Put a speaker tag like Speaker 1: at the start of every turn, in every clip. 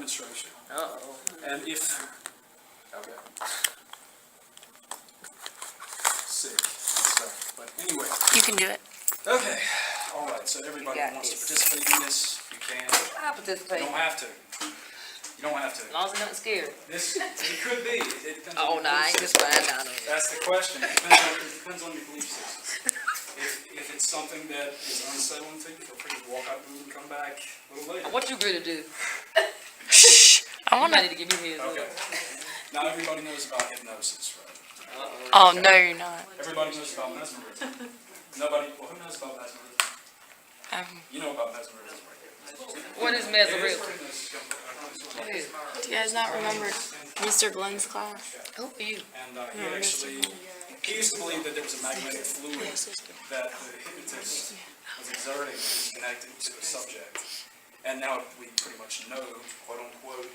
Speaker 1: demonstration.
Speaker 2: Uh-oh.
Speaker 1: And if... Okay. Sick. But anyway.
Speaker 3: You can do it.
Speaker 1: Okay. All right. So everybody who wants to participate in this, you can.
Speaker 2: I participate.
Speaker 1: You don't have to. You don't have to.
Speaker 2: As long as I'm not scared.
Speaker 1: This, it could be. It depends
Speaker 2: Oh,
Speaker 1: on
Speaker 2: no,
Speaker 1: your
Speaker 2: I ain't
Speaker 1: belief
Speaker 2: just
Speaker 1: system.
Speaker 2: flying out of it.
Speaker 1: That's the question. It depends on your belief system. If it's something that is unsettling to you, feel free to walk out the room and come back a little later.
Speaker 2: What you going to do?
Speaker 3: Shh. I
Speaker 2: You
Speaker 3: want
Speaker 2: might
Speaker 3: to.
Speaker 2: need to give me his.
Speaker 1: Okay. Now everybody knows about hypnosis, right?
Speaker 3: Oh, no, you're not.
Speaker 1: Everybody knows about mesmerism. Nobody, well, who knows about mesmerism? You know about mesmerism, right?
Speaker 2: What is
Speaker 1: It is
Speaker 2: mesmerism?
Speaker 1: pretty much-
Speaker 2: What is it?
Speaker 3: Do you guys not remember Mr. Glenn's class?
Speaker 2: Who are you?
Speaker 1: And he used to believe that there was a magnetic fluid that the hypnotist was exerting that was connected to the subject. And now we pretty much know, quote unquote,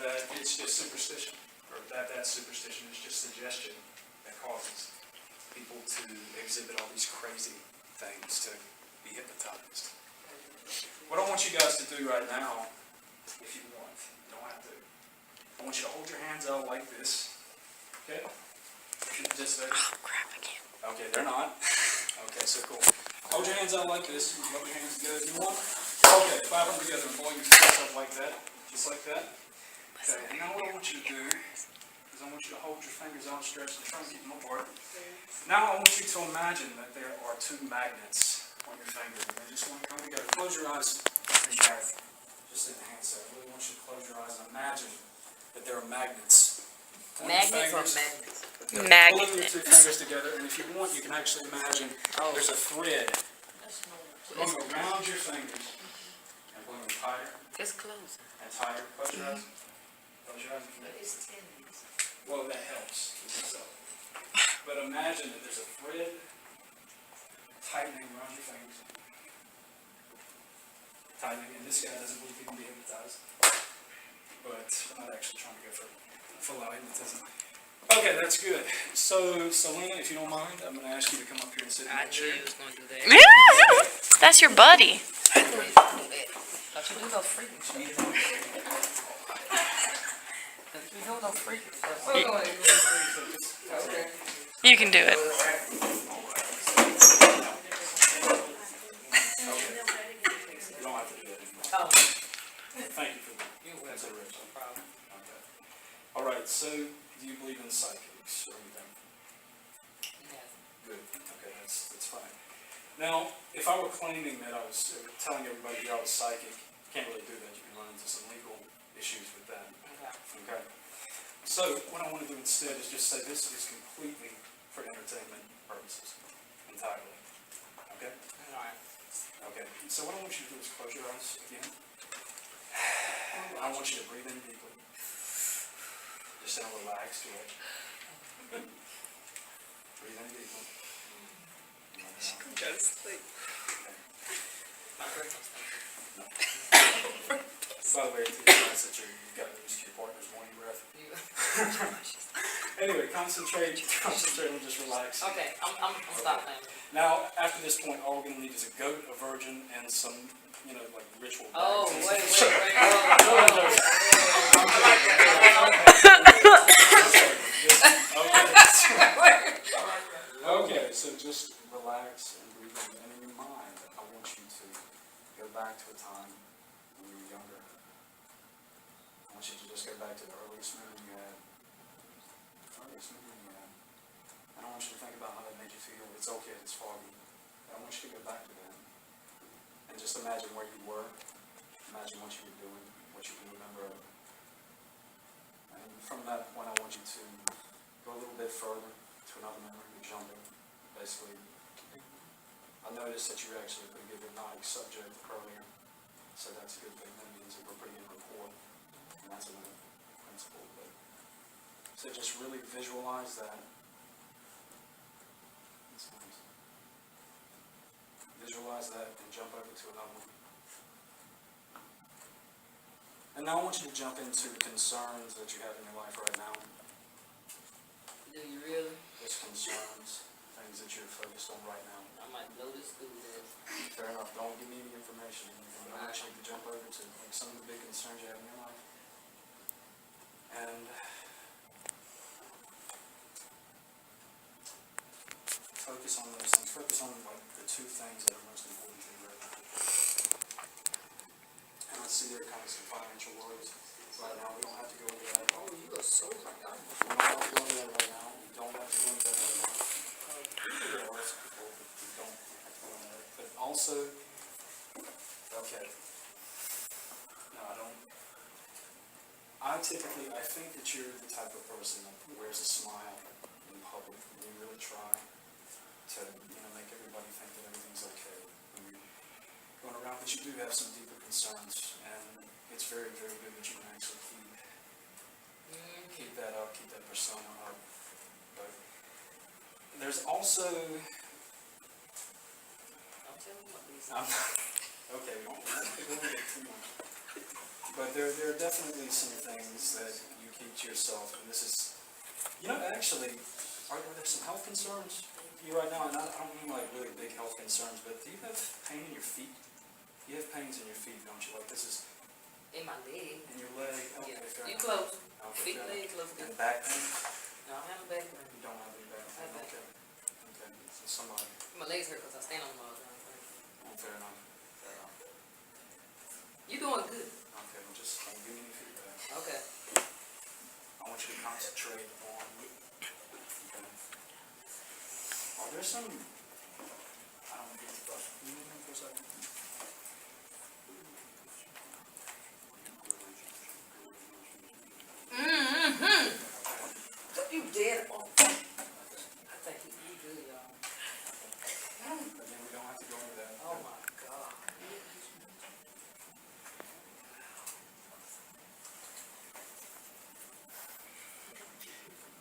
Speaker 1: that it's just superstition, or that superstition is just suggestion that causes people to exhibit all these crazy things, to be hypnotized. What I want you guys to do right now, if you want, you don't have to, I want you to hold your hands out like this, okay? If you participate.
Speaker 3: Oh, crap, I can't.
Speaker 1: Okay, they're not. Okay, so cool. Hold your hands out like this. Rub your hands together if you want. Okay, clap them together and blow your chest up like that. Just like that. Okay, and now what I want you to do is I want you to hold your fingers outstretched and try and keep them apart. Now I want you to imagine that there are two magnets on your fingers. And they just want to come together. Close your eyes and breath. Just in the handset. I really want you to close your eyes and imagine that there are magnets.
Speaker 2: Magnets or magnets?
Speaker 1: Pull your two fingers together, and if you want, you can actually imagine there's a thread going around your fingers and going tighter
Speaker 2: It's closing.
Speaker 1: and tighter. Close your eyes. Close your eyes. Well, that helps. But imagine that there's a thread tightening around your fingers. Tightening, and this guy doesn't believe he can be hypnotized. But I'm not actually trying to go for full-out hypnotism. Okay, that's good. So, Selena, if you don't mind, I'm going to ask you to come up here and sit in
Speaker 2: I
Speaker 1: that
Speaker 2: knew
Speaker 1: chair.
Speaker 2: you was going to do that.
Speaker 3: That's your buddy.
Speaker 2: Thought you do no freaking shit. You do no freaking stuff.
Speaker 3: You can do it.
Speaker 1: You don't have to do that anymore.
Speaker 2: Oh,
Speaker 1: Thank you for that. Consideration. Okay. All right, so do you believe in psychics or anything? Good. Okay, that's fine. Now, if I were claiming that I was telling everybody that I was psychic, can't really do that. You can run into some legal issues with that. Okay. So what I want to do instead is just say this is completely for entertainment purposes, entirely. Okay. Okay. So what I want you to do is close your eyes again. I want you to breathe in deeply. Just in a relaxed way. Breathe in deeply.
Speaker 3: Go to sleep.
Speaker 1: By the way, it's nice that you've got used to your partner's morning breath. Anyway, concentrate and just relax.
Speaker 2: Okay, I'm stopping.
Speaker 1: Now, after this point, all we're going to need is a goat, a virgin, and some, like ritual.
Speaker 2: Oh,
Speaker 1: bags. Okay, so just relax and breathe in. And in your mind, I want you to go back to a time when you were younger. I want you to just go back to the earliest memory you had. And I want you to think about how that made you feel. It's okay, it's foggy. But I want you to go back to that. And just imagine where you were. Imagine what you were doing, what you can remember of it. And from that point, I want you to go a little bit further to another memory. You're jumping. Basically, I noticed that you were actually pretty good with hypnotic subject earlier. So that's a good thing. That means that we're pretty in rapport. And that's another principle. But so just really visualize that. That's nice. Visualize that and jump over to another one. And now I want you to jump into concerns that you have in your life right now.
Speaker 2: Do you really?
Speaker 1: Just concerns, things that you're focused on right now.
Speaker 2: I might blow this school then.
Speaker 1: Fair enough. Don't give me any information. But I want you to jump over to some of the big concerns you have in your life. And focus on those things. Focus on like the two things that are most important to you right now. And I see there comes some financial worries right now. We don't have to go into that.
Speaker 2: Oh, you are so right.
Speaker 1: We don't have to go into that right now. We don't have to go into that right now. There are some people who don't have to go into that. But also, okay. No, I don't. I think that you're the type of person that wears a smile in public. You really try to, make everybody think that everything's okay when you're going around. But you do have some deeper concerns, and it's very, very good that you can actually keep that up, keep that persona up. But there's also,
Speaker 2: I'm telling you what these
Speaker 1: okay, we don't have to go into it too much. But there are definitely some things that you keep to yourself, and this is, actually, are there some health concerns for you right now? And I don't mean like really big health concerns, but do you have pain in your feet? You have pains in your feet, don't you? Like this is
Speaker 2: in my leg.
Speaker 1: in your leg? Okay,
Speaker 2: Yeah.
Speaker 1: fair
Speaker 2: You
Speaker 1: enough.
Speaker 2: close.
Speaker 1: Okay,
Speaker 2: Feet,
Speaker 1: fair
Speaker 2: leg,
Speaker 1: enough.
Speaker 2: close.
Speaker 1: And back pain?
Speaker 2: No, I have a back pain.
Speaker 1: You don't have any back pain?
Speaker 2: I have
Speaker 1: Okay. Okay, so somebody,
Speaker 2: My legs hurt because I stand on them all the time.
Speaker 1: fair enough. Fair enough.
Speaker 2: You doing good.
Speaker 1: Okay, well just don't give me any feedback.
Speaker 2: Okay.
Speaker 1: I want you to concentrate on, okay. Are there some, I don't know, but can you move for a second?
Speaker 2: You dead. Oh. I think you good, y'all.
Speaker 1: Again, we don't have to go into that.
Speaker 2: Oh my God.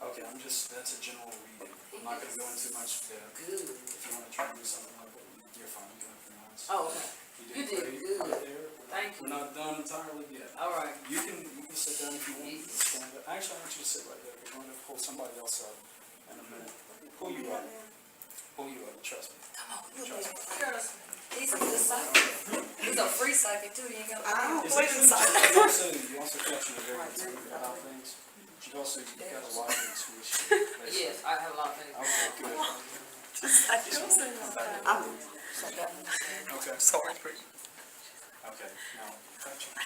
Speaker 1: Okay, that's a general reading. I'm not gonna go into much depth.
Speaker 2: Good.
Speaker 1: If you wanna try to do something like that, you're fine, you can open your eyes.
Speaker 2: Oh, okay.
Speaker 1: You
Speaker 2: did
Speaker 1: great
Speaker 2: good.
Speaker 1: right there.
Speaker 2: Thank you.
Speaker 1: We're not done entirely yet.
Speaker 2: All right.
Speaker 1: You can sit down if you want, stand up. Actually, I want you to sit right there. We're going to pull somebody else up in a minute. Pull you up. Pull you up, trust me.
Speaker 2: Come on, look
Speaker 1: Trust
Speaker 2: at
Speaker 1: me.
Speaker 2: Curtis. He's a good psychic. He's a free psychic too. You ain't got to
Speaker 1: Is it- You also catch you very intuitive about things. You also got a lot of intuition. basically.
Speaker 2: Yes, I have a lot of things.
Speaker 1: Okay, good. Okay.
Speaker 3: Sorry.
Speaker 1: Okay, now, touch him.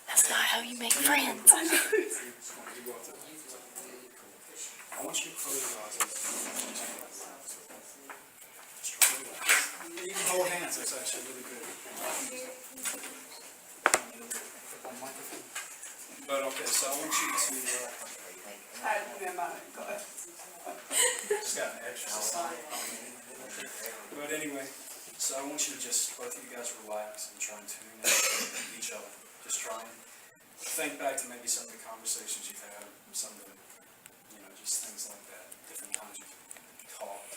Speaker 3: That's not how you make friends.
Speaker 1: I want you to close your eyes. You can hold hands, that's actually really good. On microphone. But okay, so I want you to, just got an extra. But anyway, so I want you to just, both of you guys relax and try and tune in with each other. Just try and think back to maybe some of the conversations you've had, some of the, just things like that, different times you've talked.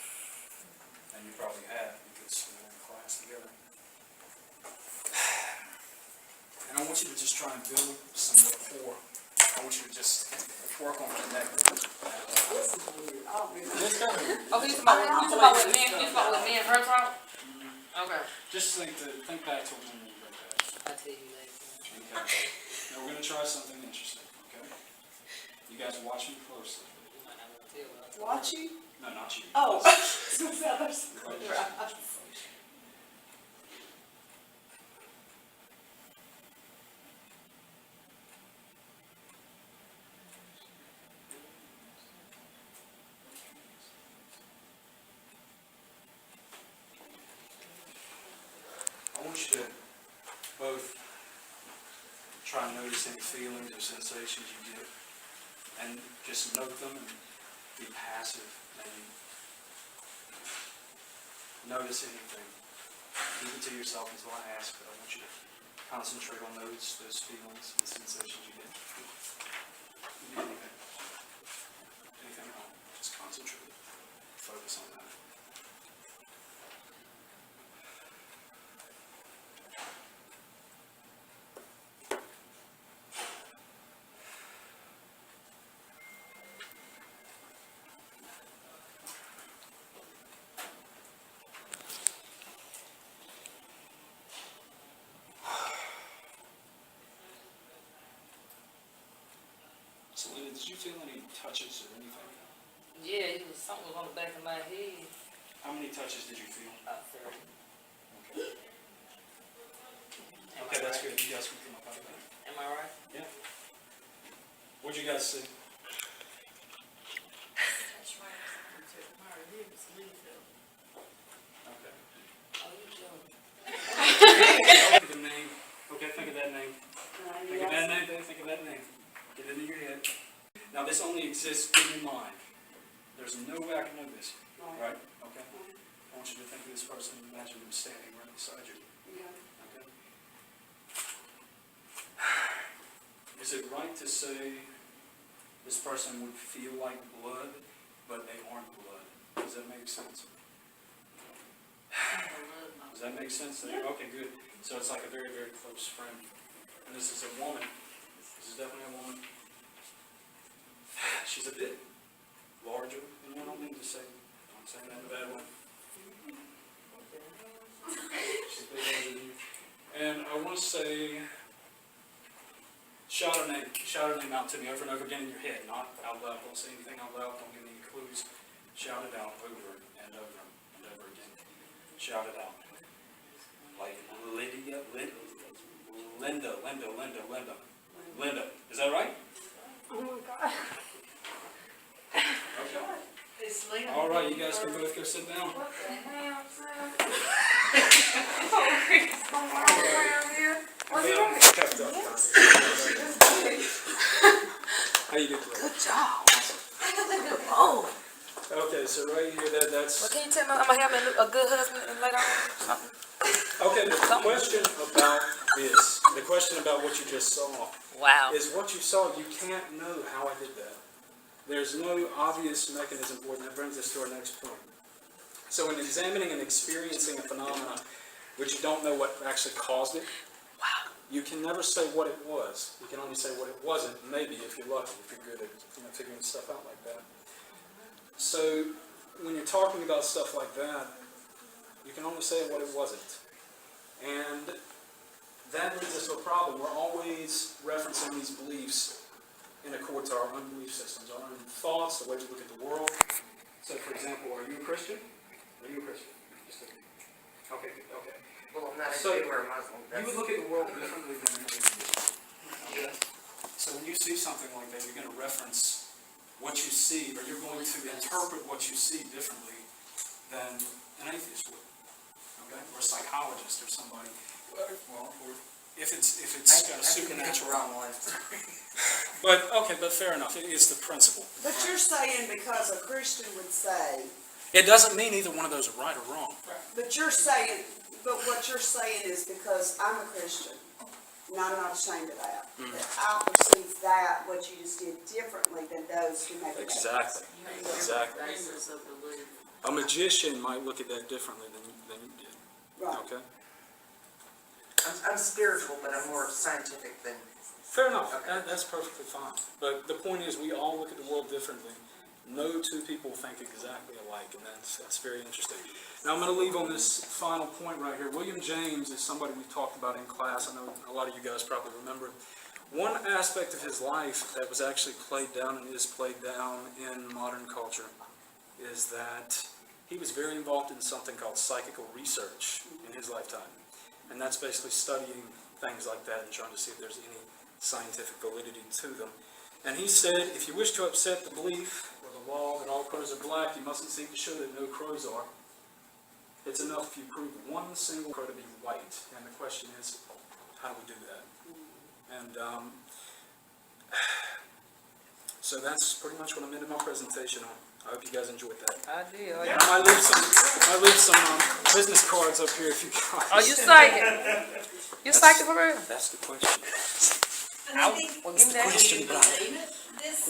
Speaker 1: And you probably have, because we were in class together. And I want you to just try and build some rapport. I want you to just work on connecting. Just kind of,
Speaker 2: Oh, you talking about with me and her talk? Okay.
Speaker 1: just think back to when you read that.
Speaker 2: I'll tell you later.
Speaker 1: Okay. Now we're gonna try something interesting, okay? You guys watch me closely.
Speaker 2: You might not want to tell what I told
Speaker 4: Watch you?
Speaker 1: No, not you.
Speaker 4: Oh.
Speaker 1: Everybody just watch me closely. I want you to both try and notice any feelings or sensations you get, and just note them and be passive and notice anything. Keep it to yourself until I ask, but I want you to concentrate on those feelings and sensations you get. You get anything at all, just concentrate, focus on that. did you feel any touches or anything?
Speaker 2: Yeah, it was something was on the back of my head.
Speaker 1: How many touches did you feel?
Speaker 2: About 30.
Speaker 1: Okay. Okay, that's good. You guys can come up out of that.
Speaker 2: Am I right?
Speaker 1: Yeah. What'd you guys see?
Speaker 2: That's right. My ribs leave them.
Speaker 1: Okay.
Speaker 2: Oh, you joking?
Speaker 1: Think of the name. Okay, think of that name. Think of that name. Think of that name. Get it in your head. Now, this only exists in your mind. There's no way I can know this. Right? Okay. I want you to think of this person and imagine them standing right beside you. Okay. Is it right to say this person would feel like blood, but they aren't blood? Does that make sense? Does that make sense?
Speaker 2: Yeah.
Speaker 1: Okay, good. So it's like a very, very close friend. And this is a woman. This is definitely a woman. She's a bit larger, and I don't mean to say, I'm saying that in a bad way. She's a bit larger than you. And I want to say, shout her name out to me over and over again in your head, not out loud. Don't say anything out loud, don't give me any clues. Shout it out over and over and over again. Shout it out. Like Lydia, Linda. Is that right?
Speaker 3: Oh my God.
Speaker 1: Okay.
Speaker 2: It's Linda.
Speaker 1: All right, you guys can both go sit down.
Speaker 2: What the hell, Sam?
Speaker 1: How you doing?
Speaker 3: Good job. Oh.
Speaker 1: Okay, so right here, that's...
Speaker 3: Well, can you tell me I'm gonna have a good husband and later on something?
Speaker 1: Okay, the question about this, the question about what you just saw,
Speaker 3: Wow.
Speaker 1: is what you saw, you can't know how I did that. There's no obvious mechanism for it, and that brings us to our next point. So in examining and experiencing a phenomenon, which you don't know what actually caused it,
Speaker 3: Wow.
Speaker 1: you can never say what it was. You can only say what it wasn't, maybe, if you're lucky, if you're good at figuring stuff out like that. So when you're talking about stuff like that, you can only say what it wasn't. And that leads us to a problem. We're always referencing these beliefs in accord to our own belief systems, our own thoughts, the way we look at the world. So, for example, are you a Christian? Are you a Christian? Okay, okay.
Speaker 4: Well, I'm not a
Speaker 1: So,
Speaker 4: Jew or a Muslim.
Speaker 1: You would look at the world differently than you do. Okay? So when you see something like that, you're going to reference what you see, or you're going to interpret what you see differently than an atheist would. Okay? Or a psychologist or somebody. Well, or if it's got a supernatural.
Speaker 4: wrong one.
Speaker 1: But fair enough. It's the principle.
Speaker 5: But you're saying because a Christian would say,
Speaker 1: It doesn't mean either one of those are right or wrong.
Speaker 5: but what you're saying is because I'm a Christian, and I'm not ashamed of that, that I perceive that, what you just did differently than those who make it.
Speaker 1: Exactly. Exactly.
Speaker 2: Basis of belief.
Speaker 1: A magician might look at that differently than you did.
Speaker 5: Right.
Speaker 1: Okay?
Speaker 4: I'm spiritual, but I'm more scientific than.
Speaker 1: Fair enough.
Speaker 4: Okay.
Speaker 1: That's perfectly fine. But the point is, we all look at the world differently. No two people think exactly alike, and that's very interesting. Now, I'm going to leave on this final point right here. William James is somebody we've talked about in class. I know a lot of you guys probably remember him. One aspect of his life that was actually played down and is played down in modern culture is that he was very involved in something called psychical research in his lifetime. And that's basically studying things like that and trying to see if there's any scientific validity to them. And he said, if you wish to upset the belief or the law that all crows are black, you mustn't seek to show that no crows are. It's enough if you prove one single crow to be white. And the question is, how do we do that? And so that's pretty much what I'm ending my presentation on. I hope you guys enjoyed that.
Speaker 2: I did.
Speaker 1: I might leave some business cards up here if you guys.
Speaker 2: Oh, you psychic? You psychic for real?
Speaker 1: That's the question.
Speaker 2: Well, give me that.
Speaker 1: Question about it.
Speaker 6: This,